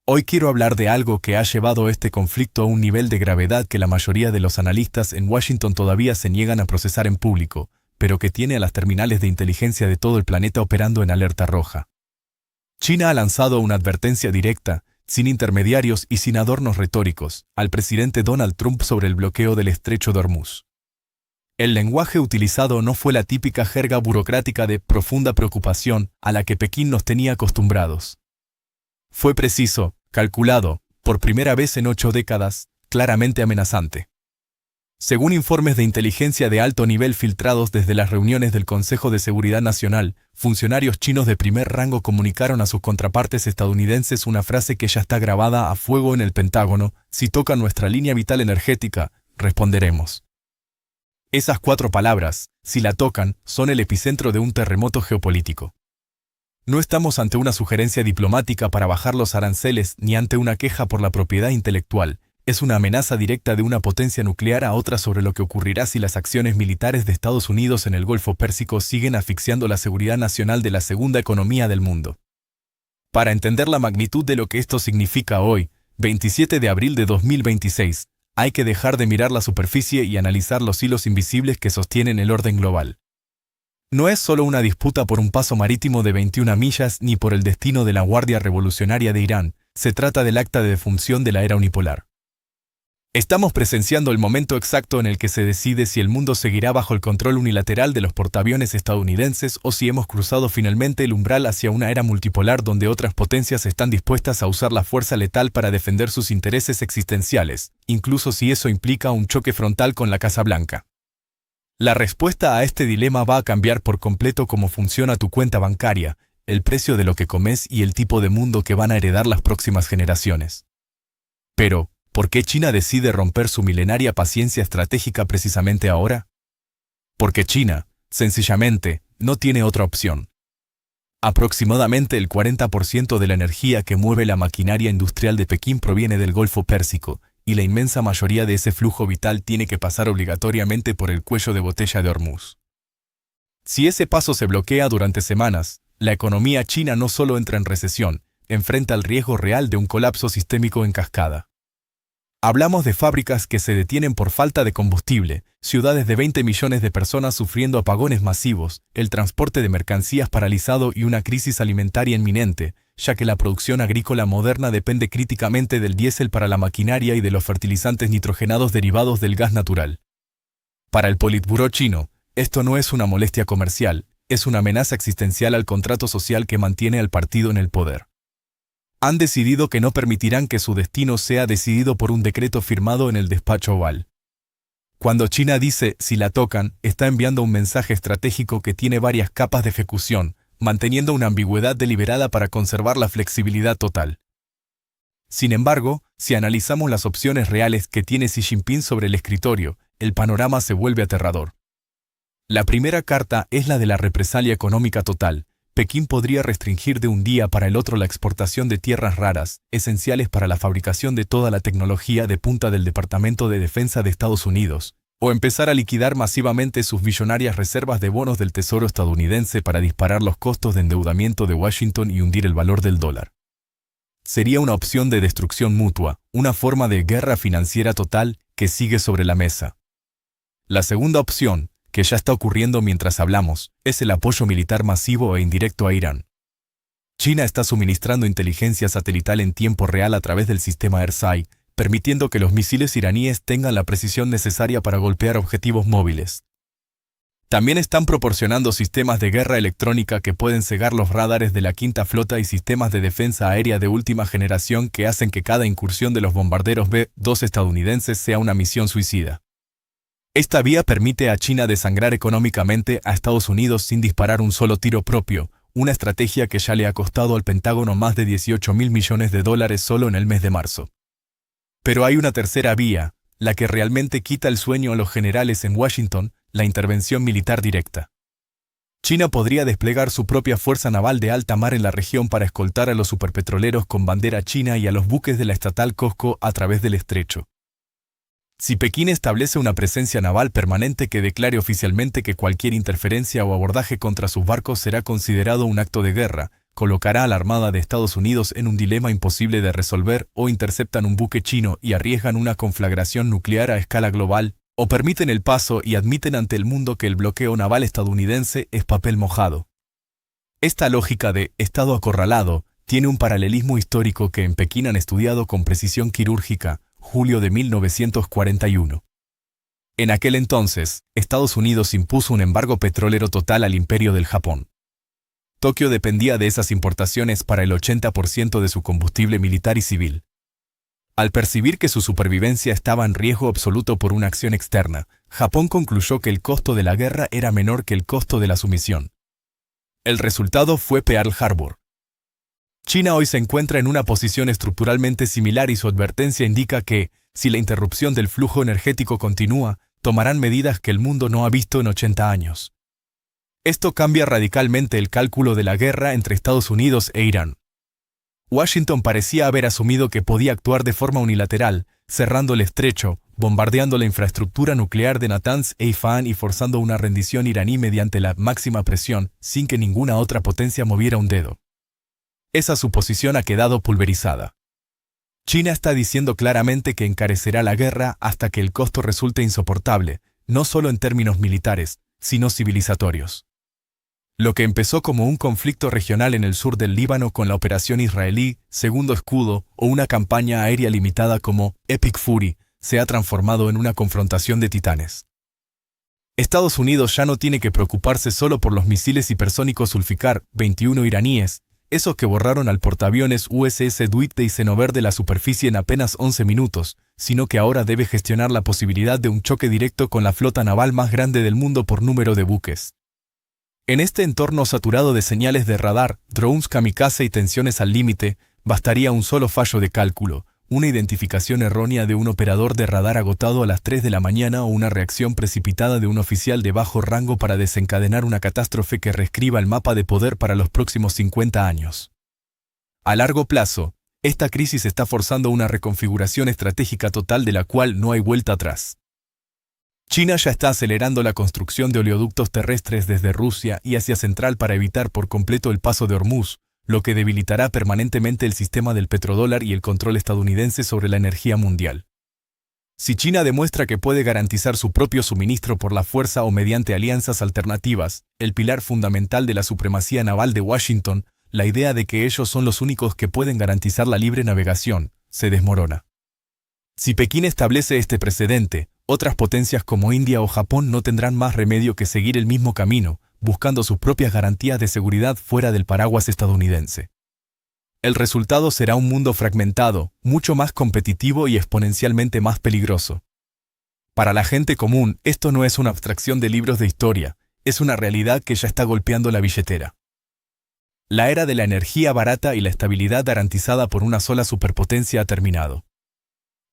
Hoy quiero hablar de algo que ha llevado este conflicto a un nivel de gravedad que la mayoría de los analistas en Washington todavía se niegan a procesar en público, pero que tiene a las terminales de inteligencia de todo el planeta operando en alerta roja. China ha lanzado una advertencia directa, sin intermediarios y sin adornos retóricos, al presidente Donald Trump sobre el bloqueo del estrecho de Hormuz. El lenguaje utilizado no fue la típica jerga burocrática de profunda preocupación a la que Pekín nos tenía acostumbrados. Fue preciso, calculado, por primera vez en 8 décadas, claramente amenazante. Según informes de inteligencia de alto nivel filtrados desde las reuniones del Consejo de Seguridad Nacional, funcionarios chinos de primer rango comunicaron a sus contrapartes estadounidenses una frase que ya está grabada a fuego en el Pentágono: si tocan nuestra línea vital energética, responderemos. Esas 4 palabras, si la tocan, son el epicentro de un terremoto geopolítico. No estamos ante una sugerencia diplomática para bajar los aranceles ni ante una queja por la propiedad intelectual. Es una amenaza directa de una potencia nuclear a otra sobre lo que ocurrirá si las acciones militares de Estados Unidos en el Golfo Pérsico siguen asfixiando la seguridad nacional de la segunda economía del mundo. Para entender la magnitud de lo que esto significa hoy, 27 de abril de 2026, hay que dejar de mirar la superficie y analizar los hilos invisibles que sostienen el orden global. No es solo una disputa por un paso marítimo de 21 millas ni por el destino de la Guardia Revolucionaria de Irán, se trata del acta de defunción de la era unipolar. Estamos presenciando el momento exacto en el que se decide si el mundo seguirá bajo el control unilateral de los portaaviones estadounidenses o si hemos cruzado finalmente el umbral hacia una era multipolar donde otras potencias están dispuestas a usar la fuerza letal para defender sus intereses existenciales, incluso si eso implica un choque frontal con la Casa Blanca. La respuesta a este dilema va a cambiar por completo cómo funciona tu cuenta bancaria, el precio de lo que comes y el tipo de mundo que van a heredar las próximas generaciones. Pero, ¿por qué China decide romper su milenaria paciencia estratégica precisamente ahora? Porque China, sencillamente, no tiene otra opción. Aproximadamente el 40% de la energía que mueve la maquinaria industrial de Pekín proviene del Golfo Pérsico, y la inmensa mayoría de ese flujo vital tiene que pasar obligatoriamente por el cuello de botella de Hormuz. Si ese paso se bloquea durante semanas, la economía china no solo entra en recesión, enfrenta el riesgo real de un colapso sistémico en cascada. Hablamos de fábricas que se detienen por falta de combustible, ciudades de 20 millones de personas sufriendo apagones masivos, el transporte de mercancías paralizado y una crisis alimentaria inminente, ya que la producción agrícola moderna depende críticamente del diésel para la maquinaria y de los fertilizantes nitrogenados derivados del gas natural. Para el Politburó chino, esto no es una molestia comercial, es una amenaza existencial al contrato social que mantiene al partido en el poder. Han decidido que no permitirán que su destino sea decidido por un decreto firmado en el despacho oval. Cuando China dice si la tocan, está enviando un mensaje estratégico que tiene varias capas de ejecución, manteniendo una ambigüedad deliberada para conservar la flexibilidad total. Sin embargo, si analizamos las opciones reales que tiene Xi Jinping sobre el escritorio, el panorama se vuelve aterrador. La primera carta es la de la represalia económica total. Pekín podría restringir de un día para el otro la exportación de tierras raras, esenciales para la fabricación de toda la tecnología de punta del Departamento de Defensa de Estados Unidos, o empezar a liquidar masivamente sus billonarias reservas de bonos del Tesoro estadounidense para disparar los costos de endeudamiento de Washington y hundir el valor del dólar. Sería una opción de destrucción mutua, una forma de guerra financiera total que sigue sobre la mesa. La segunda opción, que ya está ocurriendo mientras hablamos, es el apoyo militar masivo e indirecto a Irán. China está suministrando inteligencia satelital en tiempo real a través del sistema Ersai, permitiendo que los misiles iraníes tengan la precisión necesaria para golpear objetivos móviles. También están proporcionando sistemas de guerra electrónica que pueden cegar los radares de la Quinta Flota y sistemas de defensa aérea de última generación que hacen que cada incursión de los bombarderos B-2 estadounidenses sea una misión suicida. Esta vía permite a China desangrar económicamente a Estados Unidos sin disparar un solo tiro propio, una estrategia que ya le ha costado al Pentágono más de $18.000 millones solo en el mes de marzo. Pero hay una tercera vía, la que realmente quita el sueño a los generales en Washington, la intervención militar directa. China podría desplegar su propia fuerza naval de alta mar en la región para escoltar a los superpetroleros con bandera china y a los buques de la estatal COSCO a través del estrecho. Si Pekín establece una presencia naval permanente que declare oficialmente que cualquier interferencia o abordaje contra sus barcos será considerado un acto de guerra, colocará a la Armada de Estados Unidos en un dilema imposible de resolver: o interceptan un buque chino y arriesgan una conflagración nuclear a escala global, o permiten el paso y admiten ante el mundo que el bloqueo naval estadounidense es papel mojado. Esta lógica de Estado acorralado tiene un paralelismo histórico que en Pekín han estudiado con precisión quirúrgica, julio de 1941. En aquel entonces, Estados Unidos impuso un embargo petrolero total al Imperio del Japón. Tokio dependía de esas importaciones para el 80% de su combustible militar y civil. Al percibir que su supervivencia estaba en riesgo absoluto por una acción externa, Japón concluyó que el costo de la guerra era menor que el costo de la sumisión. El resultado fue Pearl Harbor. China hoy se encuentra en una posición estructuralmente similar y su advertencia indica que, si la interrupción del flujo energético continúa, tomarán medidas que el mundo no ha visto en 80 años. Esto cambia radicalmente el cálculo de la guerra entre Estados Unidos e Irán. Washington parecía haber asumido que podía actuar de forma unilateral, cerrando el estrecho, bombardeando la infraestructura nuclear de Natanz e Isfahan y forzando una rendición iraní mediante la máxima presión, sin que ninguna otra potencia moviera un dedo. Esa suposición ha quedado pulverizada. China está diciendo claramente que encarecerá la guerra hasta que el costo resulte insoportable, no solo en términos militares, sino civilizatorios. Lo que empezó como un conflicto regional en el sur del Líbano con la operación israelí, Segundo Escudo, o una campaña aérea limitada como Epic Fury, se ha transformado en una confrontación de titanes. Estados Unidos ya no tiene que preocuparse solo por los misiles hipersónicos Zulfikar 21 iraníes, esos que borraron al portaaviones USS Dwight Eisenhower de la superficie en apenas 11 minutos, sino que ahora debe gestionar la posibilidad de un choque directo con la flota naval más grande del mundo por número de buques. En este entorno saturado de señales de radar, drones kamikaze y tensiones al límite, bastaría un solo fallo de cálculo, una identificación errónea de un operador de radar agotado a las 3 de la mañana o una reacción precipitada de un oficial de bajo rango para desencadenar una catástrofe que reescriba el mapa de poder para los próximos 50 años. A largo plazo, esta crisis está forzando una reconfiguración estratégica total de la cual no hay vuelta atrás. China ya está acelerando la construcción de oleoductos terrestres desde Rusia y Asia Central para evitar por completo el paso de Hormuz, lo que debilitará permanentemente el sistema del petrodólar y el control estadounidense sobre la energía mundial. Si China demuestra que puede garantizar su propio suministro por la fuerza o mediante alianzas alternativas, el pilar fundamental de la supremacía naval de Washington, la idea de que ellos son los únicos que pueden garantizar la libre navegación, se desmorona. Si Pekín establece este precedente, otras potencias como India o Japón no tendrán más remedio que seguir el mismo camino, buscando sus propias garantías de seguridad fuera del paraguas estadounidense. El resultado será un mundo fragmentado, mucho más competitivo y exponencialmente más peligroso. Para la gente común, esto no es una abstracción de libros de historia, es una realidad que ya está golpeando la billetera. La era de la energía barata y la estabilidad garantizada por una sola superpotencia ha terminado.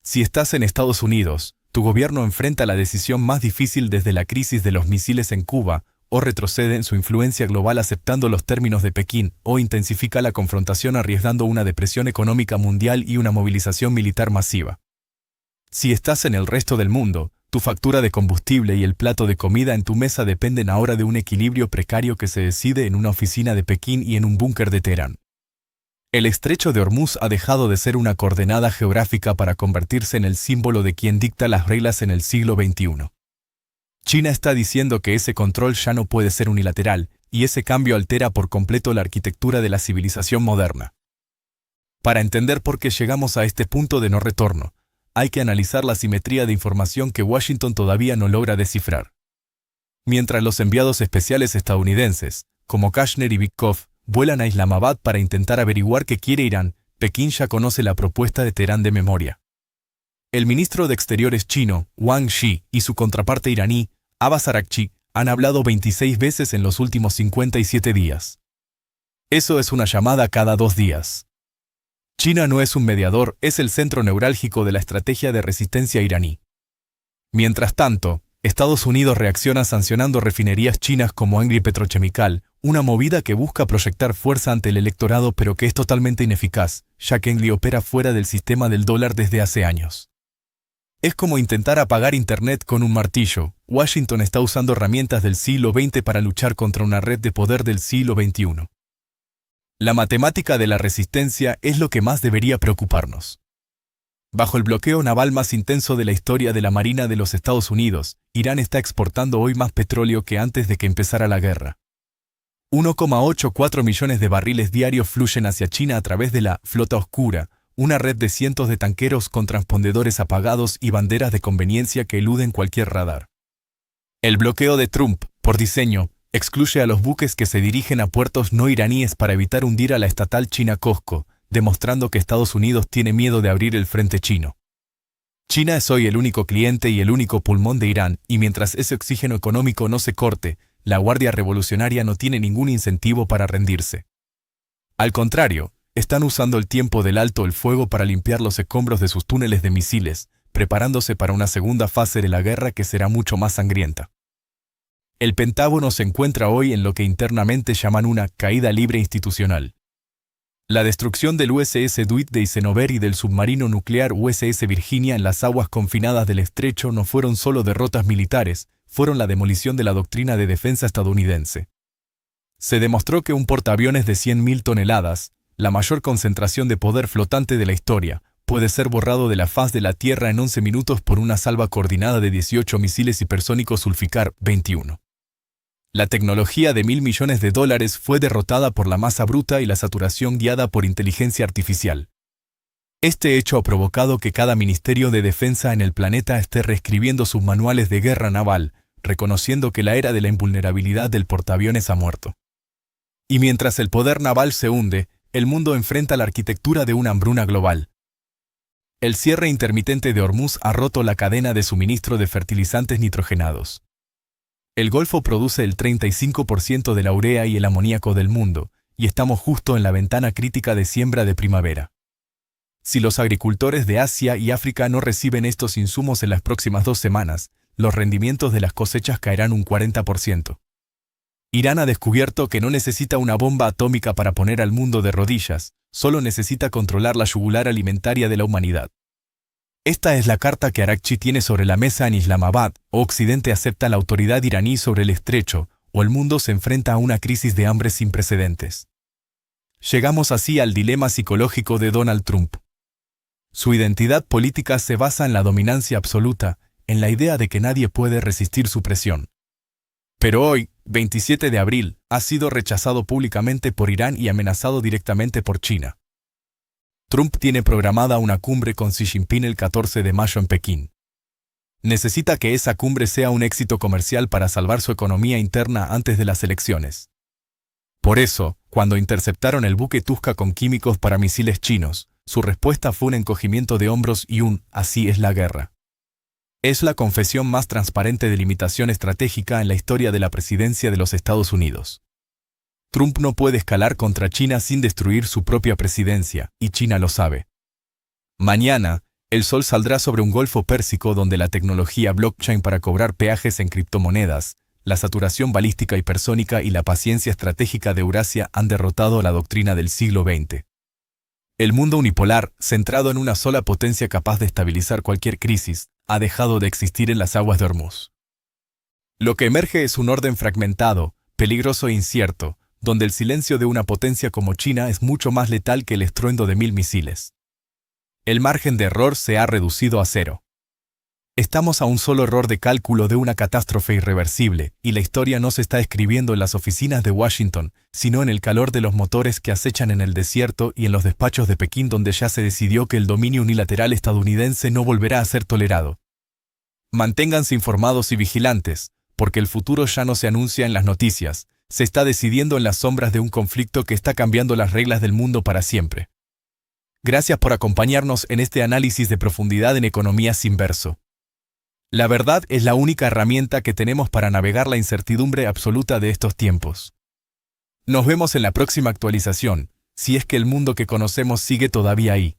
Si estás en Estados Unidos, tu gobierno enfrenta la decisión más difícil desde la crisis de los misiles en Cuba, o retrocede en su influencia global aceptando los términos de Pekín, o intensifica la confrontación arriesgando una depresión económica mundial y una movilización militar masiva. Si estás en el resto del mundo, tu factura de combustible y el plato de comida en tu mesa dependen ahora de un equilibrio precario que se decide en una oficina de Pekín y en un búnker de Teherán. El estrecho de Hormuz ha dejado de ser una coordenada geográfica para convertirse en el símbolo de quien dicta las reglas en el siglo XXI. China está diciendo que ese control ya no puede ser unilateral, y ese cambio altera por completo la arquitectura de la civilización moderna. Para entender por qué llegamos a este punto de no retorno, hay que analizar la simetría de información que Washington todavía no logra descifrar. Mientras los enviados especiales estadounidenses, como Kashner y Witkoff, vuelan a Islamabad para intentar averiguar qué quiere Irán, Pekín ya conoce la propuesta de Teherán de memoria. El ministro de Exteriores chino, Wang Yi, y su contraparte iraní, Abbas Araghchi, han hablado 26 veces en los últimos 57 días. Eso es una llamada cada 2 días. China no es un mediador, es el centro neurálgico de la estrategia de resistencia iraní. Mientras tanto, Estados Unidos reacciona sancionando refinerías chinas como Angry Petrochemical, una movida que busca proyectar fuerza ante el electorado pero que es totalmente ineficaz, ya que Angry opera fuera del sistema del dólar desde hace años. Es como intentar apagar Internet con un martillo. Washington está usando herramientas del siglo XX para luchar contra una red de poder del siglo XXI. La matemática de la resistencia es lo que más debería preocuparnos. Bajo el bloqueo naval más intenso de la historia de la Marina de los Estados Unidos, Irán está exportando hoy más petróleo que antes de que empezara la guerra. 1,84 millones de barriles diarios fluyen hacia China a través de la Flota Oscura, una red de cientos de tanqueros con transpondedores apagados y banderas de conveniencia que eluden cualquier radar. El bloqueo de Trump, por diseño, excluye a los buques que se dirigen a puertos no iraníes para evitar hundir a la estatal china COSCO, demostrando que Estados Unidos tiene miedo de abrir el frente chino. China es hoy el único cliente y el único pulmón de Irán, y mientras ese oxígeno económico no se corte, la Guardia Revolucionaria no tiene ningún incentivo para rendirse. Al contrario, están usando el tiempo del alto el fuego para limpiar los escombros de sus túneles de misiles, preparándose para una segunda fase de la guerra que será mucho más sangrienta. El Pentágono se encuentra hoy en lo que internamente llaman una caída libre institucional. La destrucción del USS Dwight Eisenhower y del submarino nuclear USS Virginia en las aguas confinadas del estrecho no fueron solo derrotas militares, fueron la demolición de la doctrina de defensa estadounidense. Se demostró que un portaaviones de 100.000 toneladas, la mayor concentración de poder flotante de la historia, puede ser borrado de la faz de la Tierra en 11 minutos por una salva coordinada de 18 misiles hipersónicos Zulfikar 21. La tecnología de $1.000 millones fue derrotada por la masa bruta y la saturación guiada por inteligencia artificial. Este hecho ha provocado que cada ministerio de defensa en el planeta esté reescribiendo sus manuales de guerra naval, reconociendo que la era de la invulnerabilidad del portaaviones ha muerto. Y mientras el poder naval se hunde, el mundo enfrenta la arquitectura de una hambruna global. El cierre intermitente de Hormuz ha roto la cadena de suministro de fertilizantes nitrogenados. El Golfo produce el 35% de la urea y el amoníaco del mundo, y estamos justo en la ventana crítica de siembra de primavera. Si los agricultores de Asia y África no reciben estos insumos en las próximas 2 semanas, los rendimientos de las cosechas caerán un 40%. Irán ha descubierto que no necesita una bomba atómica para poner al mundo de rodillas, solo necesita controlar la yugular alimentaria de la humanidad. Esta es la carta que Arakchi tiene sobre la mesa en Islamabad, o Occidente acepta la autoridad iraní sobre el estrecho, o el mundo se enfrenta a una crisis de hambre sin precedentes. Llegamos así al dilema psicológico de Donald Trump. Su identidad política se basa en la dominancia absoluta, en la idea de que nadie puede resistir su presión. Pero hoy, 27 de abril, ha sido rechazado públicamente por Irán y amenazado directamente por China. Trump tiene programada una cumbre con Xi Jinping el 14 de mayo en Pekín. Necesita que esa cumbre sea un éxito comercial para salvar su economía interna antes de las elecciones. Por eso, cuando interceptaron el buque Tuska con químicos para misiles chinos, su respuesta fue un encogimiento de hombros y un «así es la guerra». Es la confesión más transparente de limitación estratégica en la historia de la presidencia de los Estados Unidos. Trump no puede escalar contra China sin destruir su propia presidencia, y China lo sabe. Mañana, el sol saldrá sobre un Golfo Pérsico donde la tecnología blockchain para cobrar peajes en criptomonedas, la saturación balística hipersónica y la paciencia estratégica de Eurasia han derrotado la doctrina del siglo XX. El mundo unipolar, centrado en una sola potencia capaz de estabilizar cualquier crisis, ha dejado de existir en las aguas de Hormuz. Lo que emerge es un orden fragmentado, peligroso e incierto, donde el silencio de una potencia como China es mucho más letal que el estruendo de 1.000 misiles. El margen de error se ha reducido a 0. Estamos a un solo error de cálculo de una catástrofe irreversible, y la historia no se está escribiendo en las oficinas de Washington, sino en el calor de los motores que acechan en el desierto y en los despachos de Pekín donde ya se decidió que el dominio unilateral estadounidense no volverá a ser tolerado. Manténganse informados y vigilantes, porque el futuro ya no se anuncia en las noticias, se está decidiendo en las sombras de un conflicto que está cambiando las reglas del mundo para siempre. Gracias por acompañarnos en este análisis de profundidad en economía sin verso. La verdad es la única herramienta que tenemos para navegar la incertidumbre absoluta de estos tiempos. Nos vemos en la próxima actualización, si es que el mundo que conocemos sigue todavía ahí.